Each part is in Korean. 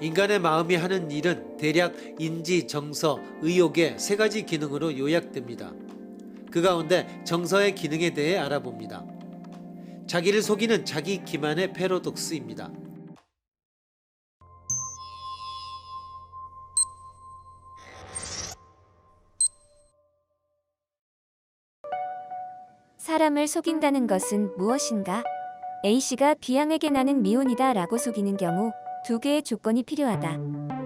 인간의 마음이 하는 일은 대략 인지, 정서, 의욕의 세 가지 기능으로 요약됩니다. 그 가운데 정서의 기능에 대해 알아봅니다. 자기를 속이는 자기 기만의 패러독스입니다. 사람을 속인다는 것은 무엇인가? A씨가 B양에게 나는 미혼이다 라고 속이는 경우 두 개의 조건이 필요하다.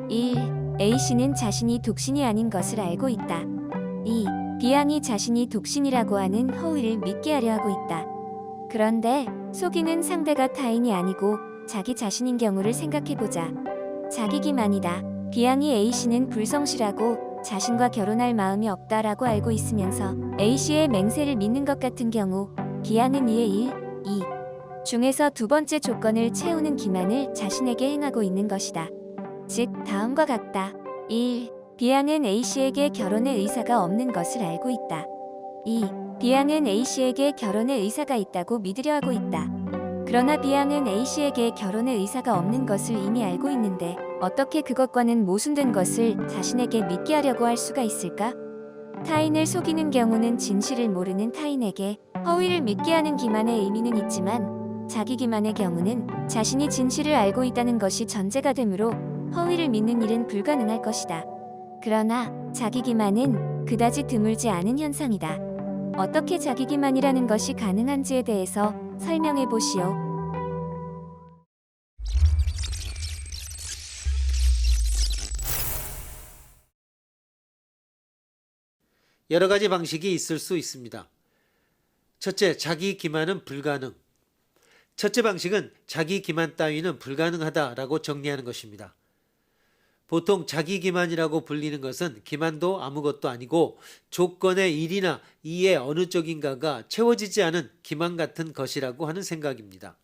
1. A씨는 자신이 독신이 아닌 것을 알고 있다. 2. B양이 자신이 독신이라고 하는 허위를 믿게 하려 하고 있다. 그런데 속이는 상대가 타인이 아니고 자기 자신인 경우를 생각해보자. 자기 기만이다. B양이 A씨는 불성실하고 자신과 결혼할 마음이 없다라고 알고 있으면서 A씨의 맹세를 믿는 것 같은 경우 B양은 이의 1, 2 중에서 두 번째 조건을 채우는 기만을 자신에게 행하고 있는 것이다. 즉 다음과 같다. 1. B양은 A씨에게 결혼의 의사가 없는 것을 알고 있다. 2. B양은 A씨에게 결혼의 의사가 있다고 믿으려 하고 있다. 그러나 B양은 A씨에게 결혼의 의사가 없는 것을 이미 알고 있는데 어떻게 그것과는 모순된 것을 자신에게 믿게 하려고 할 수가 있을까? 타인을 속이는 경우는 진실을 모르는 타인에게 허위를 믿게 하는 기만의 의미는 있지만 자기 기만의 경우는 자신이 진실을 알고 있다는 것이 전제가 되므로 허위를 믿는 일은 불가능할 것이다. 그러나 자기 기만은 그다지 드물지 않은 현상이다. 어떻게 자기 기만이라는 것이 가능한지에 대해서 설명해 보시오. 여러 가지 방식이 있을 수 있습니다. 첫째, 자기 기만은 불가능. 첫째 방식은 자기 기만 따위는 불가능하다라고 정리하는 것입니다. 보통 자기 기만이라고 불리는 것은 기만도 아무것도 아니고 조건의 1이나 2의 어느 쪽인가가 채워지지 않은 기만 같은 것이라고 하는 생각입니다.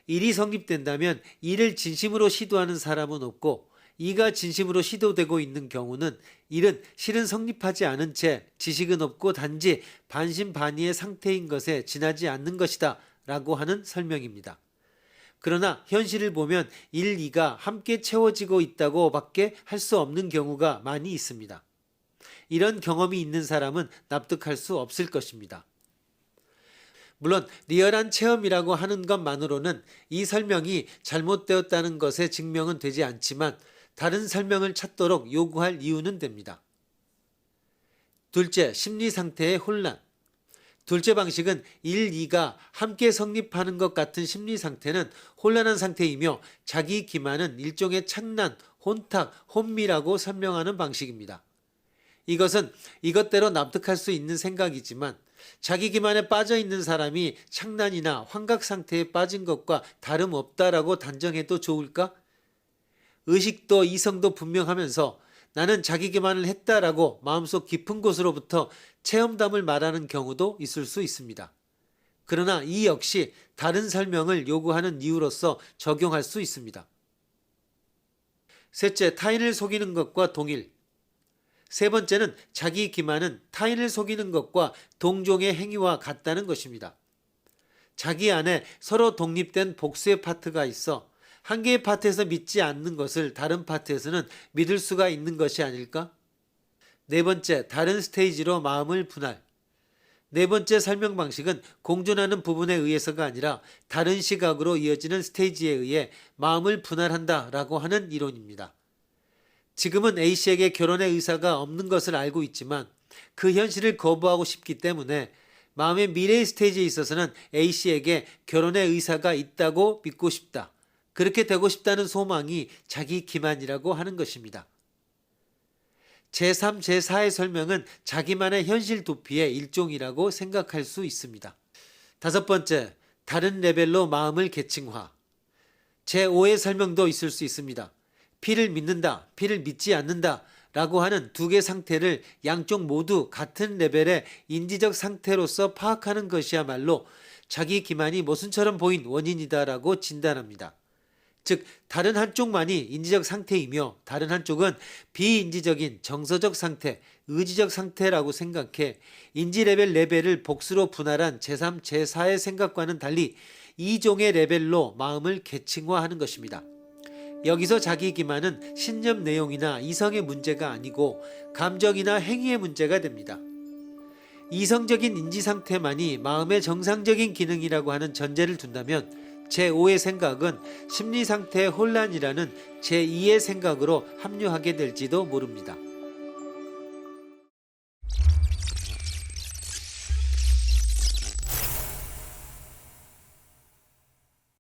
1이 성립된다면 2를 진심으로 시도하는 사람은 없고 2가 진심으로 시도되고 있는 경우는 1은 실은 성립하지 않은 채 지식은 없고 단지 반신반의의 상태인 것에 지나지 않는 것이다 라고 하는 설명입니다. 그러나 현실을 보면 1, 2가 함께 채워지고 있다고 밖에 할 수 없는 경우가 많이 있습니다. 이런 경험이 있는 사람은 납득할 수 없을 것입니다. 물론 리얼한 체험이라고 하는 것만으로는 이 설명이 잘못되었다는 것에 증명은 되지 않지만 다른 설명을 찾도록 요구할 이유는 됩니다. 둘째, 심리 상태의 혼란. 둘째 방식은 1, 2가 함께 성립하는 것 같은 심리 상태는 혼란한 상태이며 자기 기만은 일종의 착란, 혼탁, 혼미라고 설명하는 방식입니다. 이것은 이것대로 납득할 수 있는 생각이지만 자기 기만에 빠져 있는 사람이 착란이나 환각 상태에 빠진 것과 다름없다라고 단정해도 좋을까? 의식도 이성도 분명하면서 나는 자기 기만을 했다라고 마음속 깊은 곳으로부터 체험담을 말하는 경우도 있을 수 있습니다. 그러나 이 역시 다른 설명을 요구하는 이유로서 적용할 수 있습니다. 셋째, 타인을 속이는 것과 동일. 세 번째는 자기 기만은 타인을 속이는 것과 동종의 행위와 같다는 것입니다. 자기 안에 서로 독립된 복수의 파트가 있어 한 개의 파트에서 믿지 않는 것을 다른 파트에서는 믿을 수가 있는 것이 아닐까? 네 번째, 다른 스테이지로 마음을 분할. 네 번째 설명 방식은 공존하는 부분에 의해서가 아니라 다른 시각으로 이어지는 스테이지에 의해 마음을 분할한다 라고 하는 이론입니다. 지금은 A씨에게 결혼의 의사가 없는 것을 알고 있지만 그 현실을 거부하고 싶기 때문에 마음의 미래의 스테이지에 있어서는 A씨에게 결혼의 의사가 있다고 믿고 싶다. 그렇게 되고 싶다는 소망이 자기 기만이라고 하는 것입니다. 제3, 제4의 설명은 자기만의 현실 도피의 일종이라고 생각할 수 있습니다. 다섯 번째, 다른 레벨로 마음을 계층화. 제5의 설명도 있을 수 있습니다. P를 믿는다, P를 믿지 않는다 라고 하는 두 개 상태를 양쪽 모두 같은 레벨의 인지적 상태로서 파악하는 것이야말로 자기 기만이 모순처럼 보인 원인이다라고 진단합니다. 즉 다른 한쪽만이 인지적 상태이며 다른 한쪽은 비인지적인 정서적 상태, 의지적 상태라고 생각해 인지 레벨을 복수로 분할한 제3, 제4의 생각과는 달리 이 종의 레벨로 마음을 계층화하는 것입니다. 여기서 자기 기만은 신념 내용이나 이성의 문제가 아니고 감정이나 행위의 문제가 됩니다. 이성적인 인지 상태만이 마음의 정상적인 기능이라고 하는 전제를 둔다면 제5의 생각은 심리 상태의 혼란이라는 제2의 생각으로 합류하게 될지도 모릅니다.